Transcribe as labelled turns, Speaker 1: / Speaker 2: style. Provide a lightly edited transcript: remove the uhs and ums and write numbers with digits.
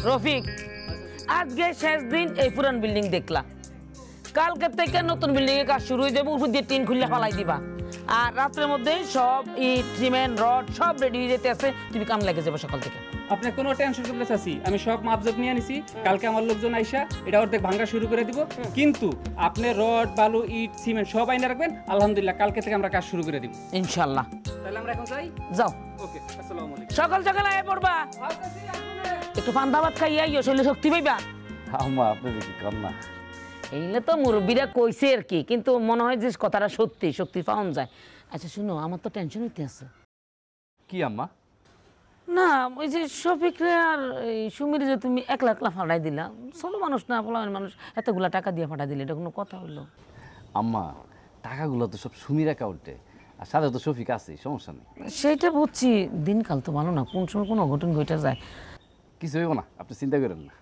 Speaker 1: রফিক, আজকে শেষ দিন এই পুরান বিল্ডিং দেখলা, কালকে থেকে নতুন বিল্ডিং এর কাজ শুরু হয়ে যাবে। উপর দিয়ে টিন খুললে ফালাই দিবা, আর রাত্রের মধ্যে সব ইট সিমেন্ট রড সব রেডি হয়ে যেতে আছে। তুমি কাম লেগে যাবে সকাল থেকে।
Speaker 2: আপনি কোনো টেনশন করতে চাচ্ছি, আমি সব মাপজোপ নিয়ে নিছি। কালকে আমার লোকজন আইসা এটা অর্ধেক ভাঙা শুরু করে দিব। কিন্তু আপনি রড বালু ইট সিমেন্ট সব আইনা রাখবেন। আলহামদুলিল্লাহ কালকে থেকে আমরা কাজ শুরু করে দিব
Speaker 1: ইনশাআল্লাহ।
Speaker 2: তাহলে আমরা এখন যাই।
Speaker 1: যাও,
Speaker 2: ওকে, আসসালামু আলাইকুম।
Speaker 1: সকাল সকাল আয় পড়বা, একটু পান্তা ভাত খাইয়া আইও, শরীরে শক্তি পাইবা।
Speaker 3: আম্মা আপনি কি কম না?
Speaker 1: এইলে তো মুরব্বীরা কইছে আর কি, কিন্তু মনে হয় যে কথাটা সত্যি, শক্তি পাওয়া যায়। আচ্ছা শুনো, আমার তো টেনশন হইতে আছে।
Speaker 3: কি আম্মা?
Speaker 1: না ওই যে শফিকরে আর এই সুমিরে যে তুমি একলা একলা ফাটাই দিলা, ছোট মানুষ না, পোলামের মানুষ, এতগুলা টাকা দিয়ে ফাটাই দিলে, এটা কোনো কথা হইলো?
Speaker 3: আম্মা টাকাগুলো তো সব সুমির অ্যাকাউন্টে, আর সাথে তো শফিক আছে, সমস্যা নেই।
Speaker 1: সেইটা বুঝছি, দিনকাল তো ভালো না, কোন সময় কোনো অঘটন ঘটে যায়।
Speaker 3: কিছু হইব না, আপনি চিন্তা করেন না।